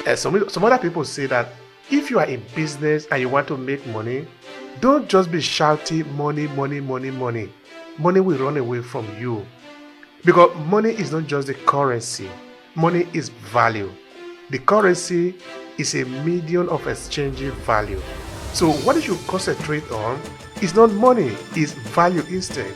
Some other people say that if you are in business and you want to make money, don't just be shouting money, money, money, money. Money will run away from you. Because money is not just the currency, money is value. The currency is a medium of exchanging value. So what you should concentrate on is not money, it's value instead.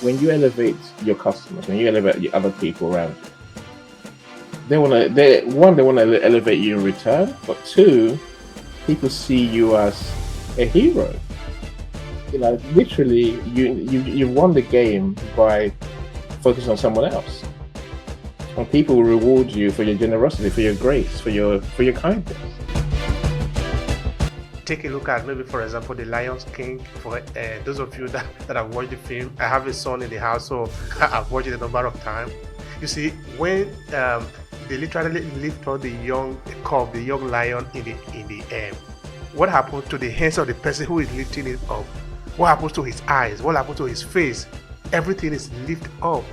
When you elevate your customers, when you elevate the other people around you, they want to elevate you in return, but two, people see you as a hero. Literally, you've won the game by focusing on someone else, and people will reward you for your generosity, for your grace, for your kindness. Take a look at, maybe for example, The Lion King. For those of you that have watched the film, I have a son in the house, so I've watched it a number of times. You see, when they literally lift up the young lion in the air, what happens to the hands of the person who is lifting it up? What happens to his eyes? What happens to his face? Everything is lifted up.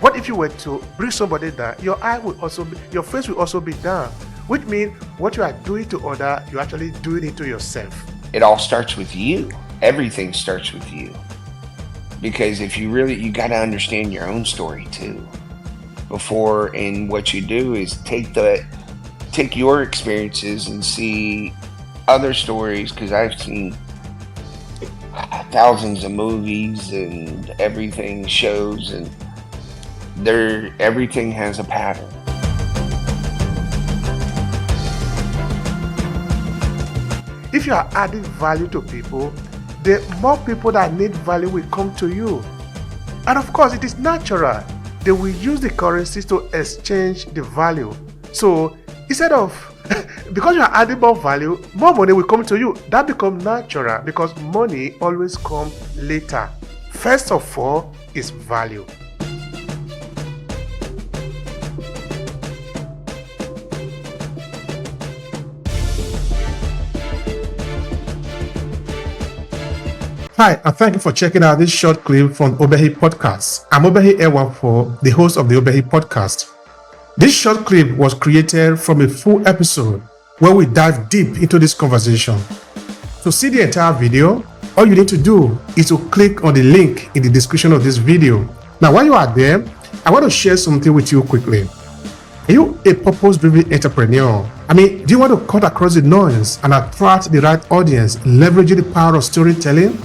What if you were to bring somebody down? Your face will also be down. Which means what you are doing to others, you're actually doing it to yourself. It all starts with you. Everything starts with you. Because if you got to understand your own story too. And what you do is take your experiences and see other stories, because I've seen thousands of movies and everything, shows, and everything has a pattern. If you are adding value to people, the more people that need value will come to you. And of course, it is natural. They will use the currencies to exchange the value. So instead of, because you are adding more value, more money will come to you. That becomes natural, because money always comes later. First of all is value. Hi, and thank you for checking out this short clip from Obehi Podcast. I'm Obehi Ewanfoh, the host of the Obehi Podcast. This short clip was created from a full episode where we dive deep into this conversation. To see the entire video, all you need to do is to click on the link in the description of this video. Now, while you are there, I want to share something with you quickly. Are you a purpose-driven entrepreneur? Do you want to cut across the noise and attract the right audience, leveraging the power of storytelling?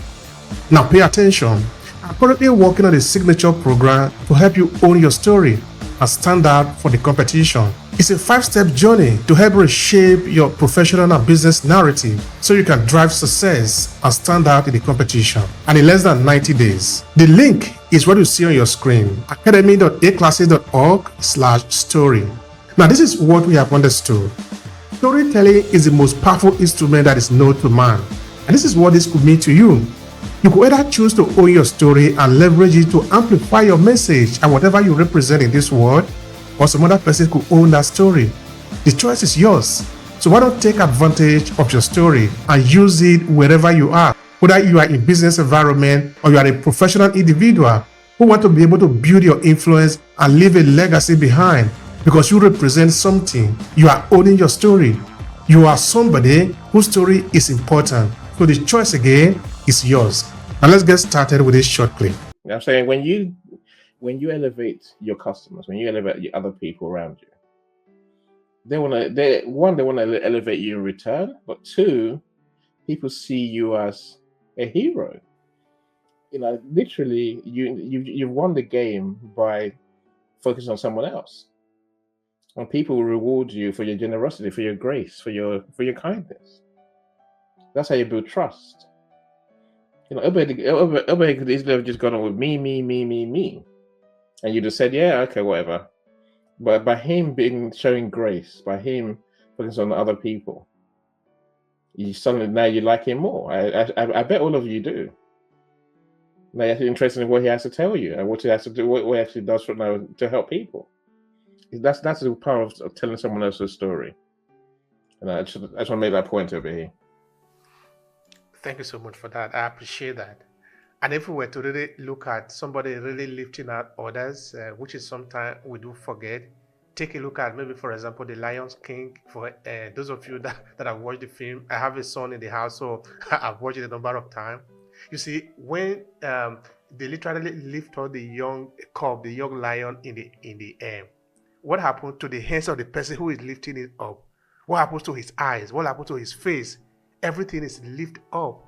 Now pay attention. I'm currently working on a signature program to help you own your story and stand out for the competition. It's a 5-step journey to help reshape your professional and business narrative so you can drive success and stand out in the competition, and in less than 90 days. The link is what you see on your screen: academy.aclasses.org/story. Now, this is what we have understood. Storytelling is the most powerful instrument that is known to man, and this is what this could mean to you. You could either choose to own your story and leverage it to amplify your message and whatever you represent in this world, or some other person could own that story. The choice is yours. So why not take advantage of your story and use it wherever you are, whether you are in business environment or you are a professional individual who want to be able to build your influence and leave a legacy behind because you represent something. You are owning your story. You are somebody whose story is important. So the choice again is yours. Now let's get started with this short clip. I'm saying when you elevate your customers, when you elevate the other people around you, they want to elevate you in return, but two, people see you as a hero. Literally, you've won the game by focusing on someone else, and people will reward you for your generosity, for your grace, for your kindness. That's how you build trust. Obehi could easily have just gone on with me, and you just said, yeah, okay, whatever. But by him showing grace, by him focusing on other people, now you like him more. I bet all of you do. Now you're interested in what he has to tell you and what he has to do, what he actually does to help people. That's the power of telling someone else's story. And I just want to make that point over here. Thank you so much for that. I appreciate that. And if we were to really look at somebody really lifting out others, which is sometimes we do forget, take a look at maybe, for example, The Lion's King. For those of you that have watched the film, I have a son in the house, so I've watched it a number of times. You see, when they literally lift up the young cub, the young lion in the air, what happened to the hands of the person who is lifting it up? What happens to his eyes? What happens to his face? Everything is lifted up.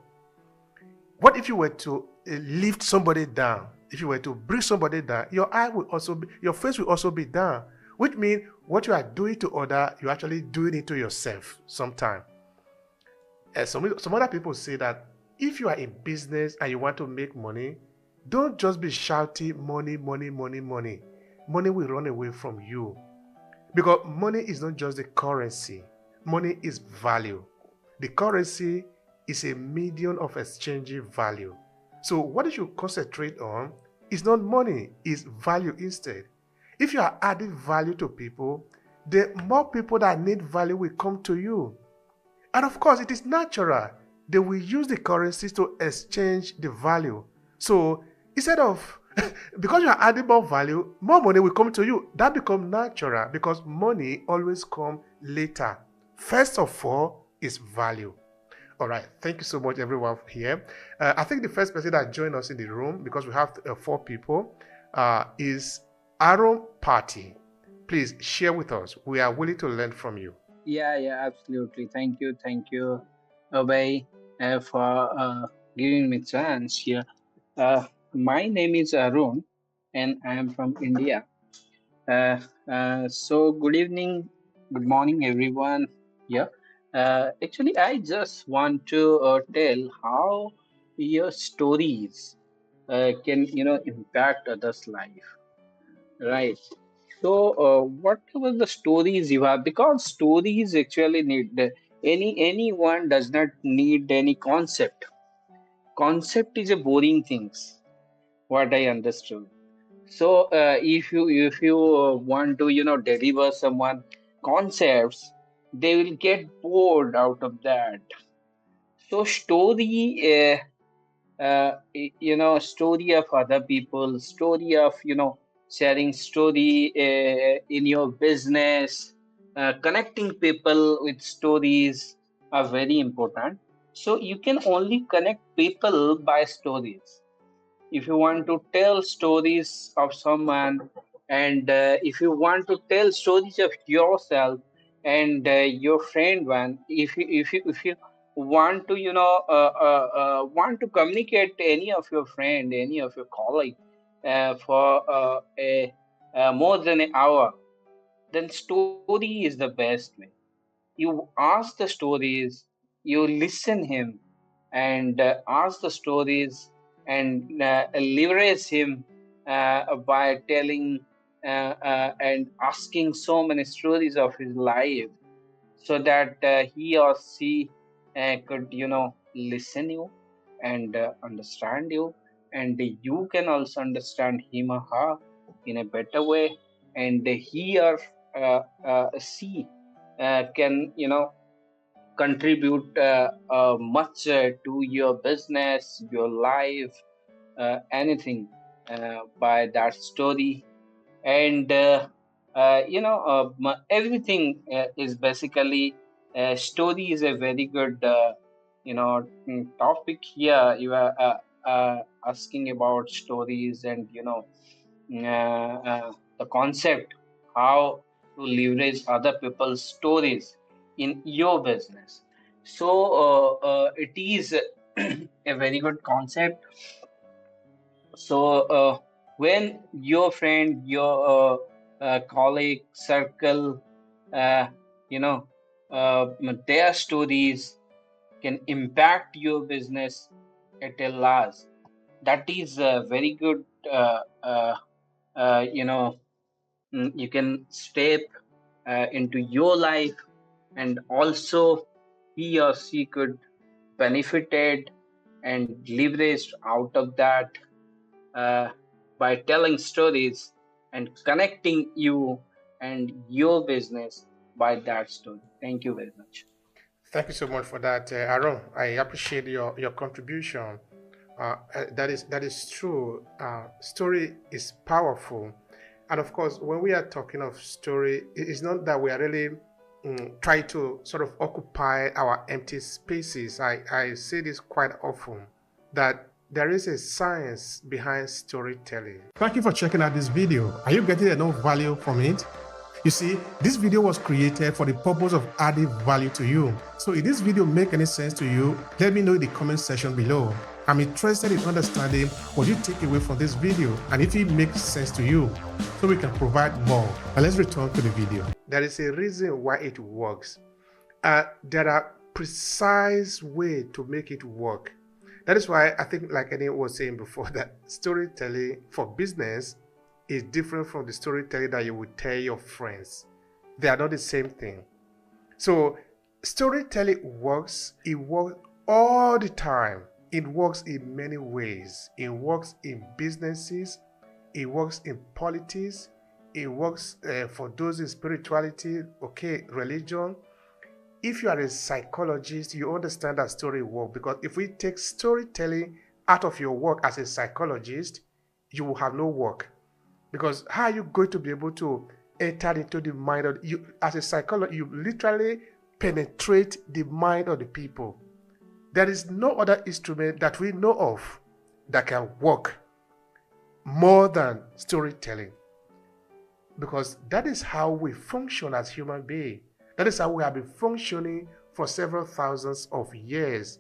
What if you were to lift somebody down? If you were to bring somebody down, your eye will also be, your face will also be down. Which means what you are doing to other, you're actually doing it to yourself sometimes. Some other people say that if you are in business and you want to make money, don't just be shouting money, money, money, money. Money will run away from you. Because money is not just the currency, money is value. The currency is a medium of exchanging value. So, what you should concentrate on is not money, is value instead. If you are adding value to people, the more people that need value will come to you. And of course, it is natural. They will use the currencies to exchange the value. So, instead of because you are adding more value, more money will come to you. That becomes natural because money always comes later. First of all is value. All right. Thank you so much, everyone here. I think the first person that joined us in the room, because we have 4 people, is Aaron Party. Please share with us. We are willing to learn from you. Yeah, absolutely. Thank you, Obehi, for giving me chance here. My name is Arun, and I am from India. So good evening, good morning, everyone. Yeah. Actually, I just want to tell how your stories can, impact others' life, right? So, whatever the stories you have, because stories actually need anyone does not need any concept. Concept is a boring things. What I understood. So, if you want to deliver someone concepts, they will get bored out of that. So, story of other people, story of sharing story in your business, connecting people with stories are very important. So you can only connect people by stories. If you want to tell stories of someone, and if you want to tell stories of yourself and your friend one, if you want to want to communicate any of your friend, any of your colleague for more than an hour, then story is the best way. You ask the stories, you listen him, and ask the stories, and leverage him by telling and asking so many stories of his life, so that he or she could listen you and understand you, and you can also understand him or her in a better way, and he or she can contribute much to your business, your life, anything by that story. And everything is basically story is a very good topic here. You are asking about stories, and the concept how to leverage other people's stories in your business. So it is a very good concept. So when your friend, your colleague circle, uh, you know their stories can impact your business at a large, that is a very good uh, you know you can step into your life, and also he or she could benefited and leveraged out of that uh, by telling stories and connecting you and your business by that story. Thank you very much. Thank you so much for that, Aaron. I appreciate your contribution. That is true. Story is powerful, and of course, when we are talking of story, it's not that we are really trying to sort of occupy our empty spaces. I say this quite often that there is a science behind storytelling. Thank you for checking out this video. Are you getting enough value from it? You see, this video was created for the purpose of adding value to you. So if this video make any sense to you, let me know in the comment section below. I'm interested in understanding what you take away from this video and if it makes sense to you, so we can provide more. Now let's return to the video. There is a reason why it works. There are precise ways to make it work. That is why I think, like Eddie was saying before, that storytelling for business is different from the storytelling that you would tell your friends. They are not the same thing. So storytelling works. It works all the time. It works in many ways. It works in businesses. It works in politics. It works for those in spirituality, religion. If you are a psychologist, you understand that story work, because if we take storytelling out of your work as a psychologist, you will have no work. Because how are you going to be able to enter into the mind of you as a psychologist? You literally penetrate the mind of the people. There is no other instrument that we know of that can work more than storytelling, because that is how we function as human beings. That is how we have been functioning for several thousands of years,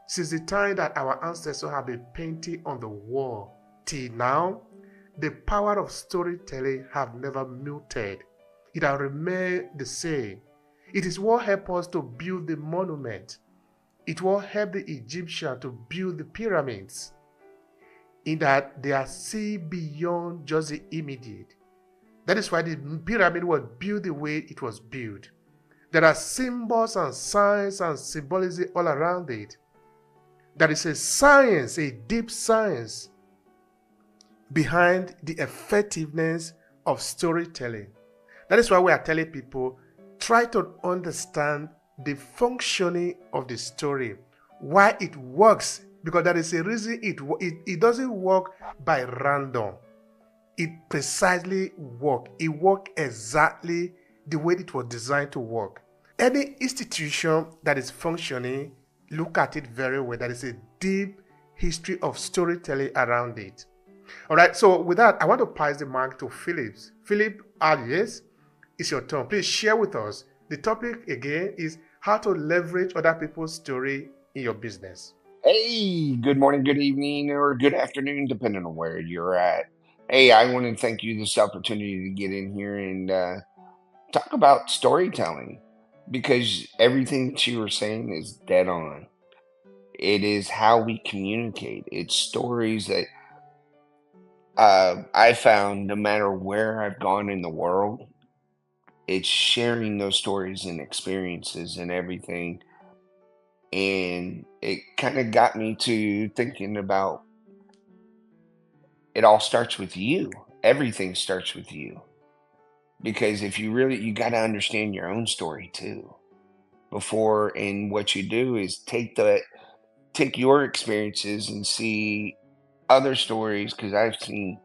since the time that our ancestors have been painting on the wall till now. The power of storytelling have never muted. It has remained the same. It is what helped us to build the monument. It will help the Egyptians to build the pyramids, in that they are seeing beyond just the immediate. That is why the pyramid was built the way it was built. There are symbols and signs and symbolism all around it. There is a science, a deep science, behind the effectiveness of storytelling. That is why we are telling people, try to understand the functioning of the story, why it works, because there is a reason it doesn't work by random. It precisely works. It works exactly the way it was designed to work. Any institution that is functioning, look at it very well. There is a deep history of storytelling around it. All right, so with that, I want to pass the mic to Philip. Philip Alias, it's your turn. Please share with us. The topic again is how to leverage other people's story in your business. Hey, good morning, good evening, or good afternoon, depending on where you're at. Hey, I want to thank you this opportunity to get in here and talk about storytelling, because everything that you were saying is dead on. It is how we communicate. It's stories that I found, no matter where I've gone in the world, it's sharing those stories and experiences and everything. And it kind of got me to thinking about, it all starts with you. Everything starts with you. Because if you got to understand your own story too. Before, and what you do is take your experiences and see other stories, because I've seen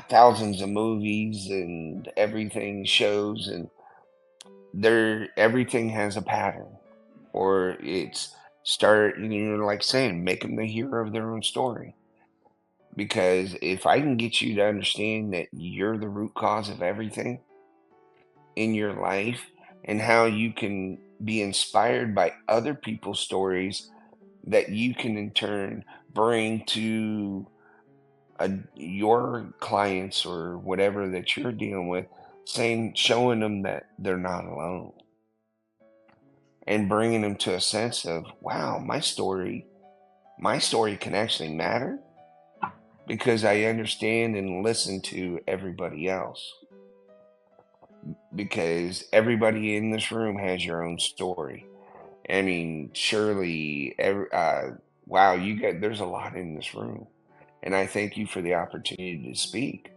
thousands of movies and everything, shows, and everything has a pattern, or it's like saying, make them the hero of their own story. Because if I can get you to understand that you're the root cause of everything in your life, and how you can be inspired by other people's stories that you can in turn bring to your clients or whatever that you're dealing with, showing them that they're not alone, and bringing them to a sense of, wow, my story can actually matter, because I understand and listen to everybody else. Because everybody in this room has your own story. I mean, surely, wow, there's a lot in this room. And I thank you for the opportunity to speak.